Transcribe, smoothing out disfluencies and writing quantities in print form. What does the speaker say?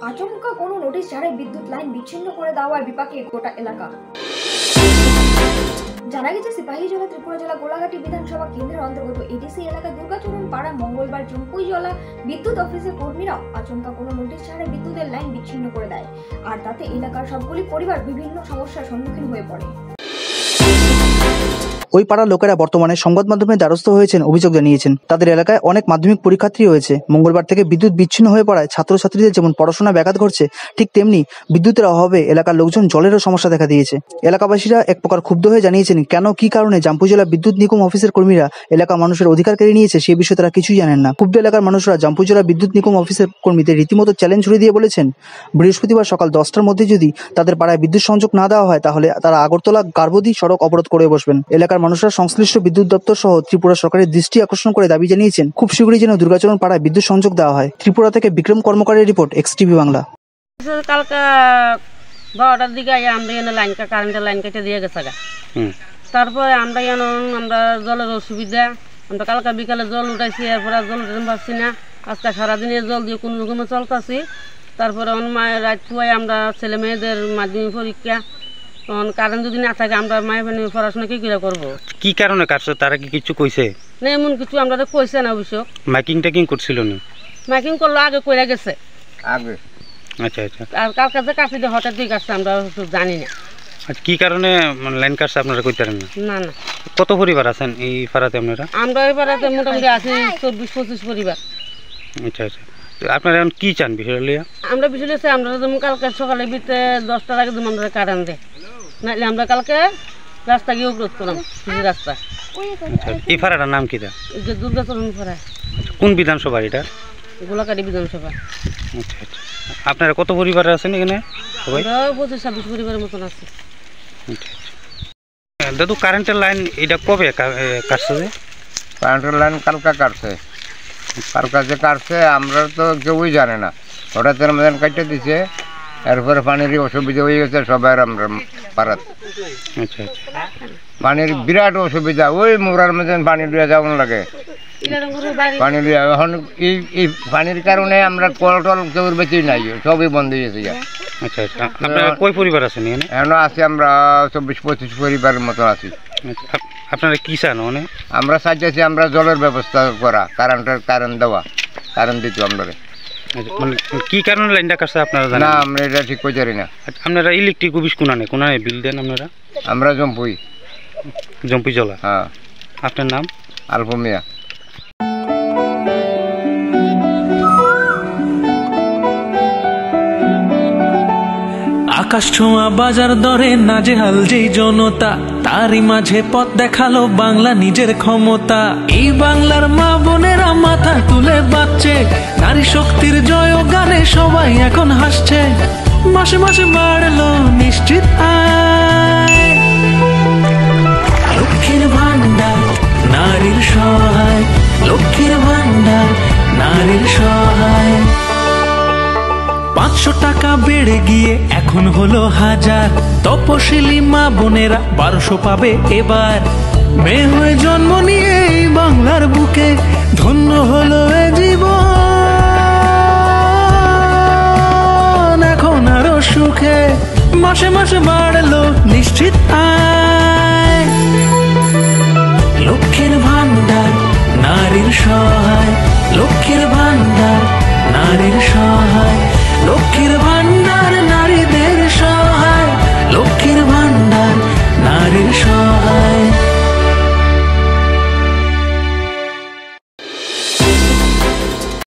আচমকা কোনো নোটিশ ছাড়াই বিদ্যুৎ লাইন বিচ্ছিন্ন করে দেওয়ার বিপাকে গোটা এলাকা। জানা গেছে সিপাহীজলা ত্রিপুরা জেলা গোলাঘাটি বিধানসভা কেন্দ্রের অন্তর্গত এডিসি এলাকা দুর্গাচরণ পাড়া মঙ্গলবার জম্পুইজলা বিদ্যুৎ অফিসের কর্মীরা আচমকা কোনো নোটিশ ছাড়াই বিদ্যুতের লাইন বিচ্ছিন্ন করে দেয়, আর তাতে এলাকার সবগুলি পরিবার বিভিন্ন সমস্যার সম্মুখীন হয়ে পড়ে। ওই পাড়ার লোকেরা বর্তমানে সংবাদ মাধ্যমে দ্বারস্থ হয়েছেন, অভিযোগ জানিয়েছেন তাদের এলাকায় অনেক মাধ্যমিক পরীক্ষার্থী রয়েছে। মঙ্গলবার থেকে বিদ্যুৎ বিচ্ছিন্ন হয়ে পড়ায় ছাত্রছাত্রীদের যেমন পড়াশোনা ব্যাঘাত ঘটছে, ঠিক তেমনি বিদ্যুতের অভাবে এলাকার লোকজন জলেরও সমস্যা দেখা দিয়েছে। এলাকাবাসীরা এক প্রকার ক্ষুব্ধ হয়ে জানিয়েছেন কেন কি কারণে জাম্পুইজলা বিদ্যুৎ নিগম অফিসের কর্মীরা এলাকার মানুষের অধিকার কেড়ে নিয়েছে সে বিষয়ে তারা কিছুই জানেন না। ক্ষুব্ধ এলাকার মানুষরা জাম্পুইজলা বিদ্যুৎ নিগম অফিসের কর্মীদের রীতিমতো চ্যালেঞ্জ ছুড়ে দিয়ে বলেছেন, বৃহস্পতিবার সকাল 10টার মধ্যে যদি তাদের পাড়ায় বিদ্যুৎ সংযোগ না দেওয়া হয় তাহলে তারা আগরতলা গারবদি সড়ক অবরোধ করে বসবেন। এলাকার মানুষরা সংশ্লিষ্ট বিদ্যুৎ দপ্তর সহ ত্রিপুরা সরকারের দৃষ্টি আকর্ষণ করে দাবি জানিয়েছেন খুব শীঘ্রই যেন দুর্গাচরণ পাড়ায় বিদ্যুৎ সংযোগ দেওয়া হয়। ত্রিপুরা থেকে বিক্রম কর্মকারের রিপোর্ট, এক্সটিভি বাংলা। কালকে 12টার দিকে আমরা এনে কারেন্টের লাইন কেটে দিয়ে গেছে। তারপরে আমরা জলের অসুবিধা, আমরা কালকে বিকালে জল উঠাইছি, এরপরে জল উঠাতে পারছি না। আজকে সারাদিনে জল দিয়ে কোনো রকমে চলতেছি। তারপরে রাত পুয়াই আমরা ছেলে মেয়েদের মাধ্যমিক পরীক্ষা, তখন কারেন্ট যদি না থাকে আমরা মায়ের পড়াশোনা কি করে করবো? কি কারণে কাটছে তারা কি কিছু কইছে না? এমন কিছু আমরা কইছে না অবশ্য। মাইকিং টাইকিং করছিল না? মাইকিং করলো আগে কইরা গেছে আগে। আচ্ছা আচ্ছা। আর কালকে যে কাছে হঠাৎ দিয়ে কাটছে আমরা জানি না। আচ্ছা, কি কারণে লাইন কাটছে আপনারা কইতে পারেন না? না না। কত পরিবার আছেন এই পাড়াতে আপনারা? আমরা এই পাড়াতে মোটামুটি আছি 24-25 পরিবার। আচ্ছা আচ্ছা। আপনারা এখন কি চান বিষয় লিয়া? আমরা বিষয় লিয়ে আমরা যেমন কালকে সকালে ভিতরে 10টার আগে যেমন আমরা কারেন্ট দেয়, নাহলে আমরা কালকে রাস্তা গিয়ে অবরোধ করলাম রাস্তা। আচ্ছা, এই পাড়াটার নাম কি? যে দুর্গাচরণ পাড়া। কোন বিধানসভা এটা? গোলাঘাটি বিধানসভা। আচ্ছা আচ্ছা। আপনারা কত পরিবার আছেন এখানে? সবাই 25-26 পরিবারের মতন আছে। আচ্ছা আচ্ছা। দাদু, কারেন্টের লাইন এটা কবে কাটছে? কারেন্টের লাইন কালকা কাটছে। কালকা যে কাটছে আমরা তো কেউই জানে না, হঠাৎ মতন কাটতে দিছে। এরপরে পানির অসুবিধা হয়ে গেছে সবাই আমরা পাড়াত। আচ্ছা আচ্ছা। পানির বিরাট অসুবিধা, ওই মোড়ার মতন পানি লিয়ে যাওয়ান লাগে। পানি লিয়ে এখন এই পানির কারণে আমরা কল টল কেউ বেশি নাই, সবই বন্ধ হয়ে গেছে। আচ্ছা আচ্ছা। আপনারা কয় পরিবার আছেন এখানে? এখন আছি আমরা 24-25 পরিবারের মতো আছি। আপনারা কি চান? আমরা চাইতেছি আমরা জলের ব্যবস্থা করা, কারেন্ট দেওয়া, কারেন্ট দিত আমরা। কি কারণে লাইনটা কাটছে আপনারা জানেন? না, আমরা এটা ঠিক করতে পারি না। আপনারা ইলেকট্রিক অফিস কোনানে বিল দেন আপনারা? আমরা জম্পুইজলা। হ্যাঁ। আপনার নাম? আলফা মিয়া। আকাশ ছোঁয়া বাজার দরে নাজেহাল যেই জনতা, তারই মাঝে পথ দেখালো বাংলা নিজের ক্ষমতা। এই বাংলার মা বোনেরা মাথা তুলে বাঁচছে, নারী শক্তির জয় গানে সবাই এখন হাসছে। মাসে মাসে বাড়লো নিশ্চিত আয়, লক্ষ্মীর ভান্ডার নারীর সহায়, লক্ষ্মীর ভান্ডার নারীর সহায়। 500 টাকা বেড়ে গিয়ে এখন হলো 1000, তপশিলি মা বোনেরা 1200 পাবে এবার। মেয়ে হয়ে জন্ম নিয়ে এই বাংলার বুকে ধন্য হলো এ জীবন, এখন আরো সুখে। মাসে মাসে বাড়লো নিশ্চিত আয়, লক্ষ্মীর ভান্ডার নারীর সহায়, লক্ষ্মীর ভান্ডার নারীর সহায়।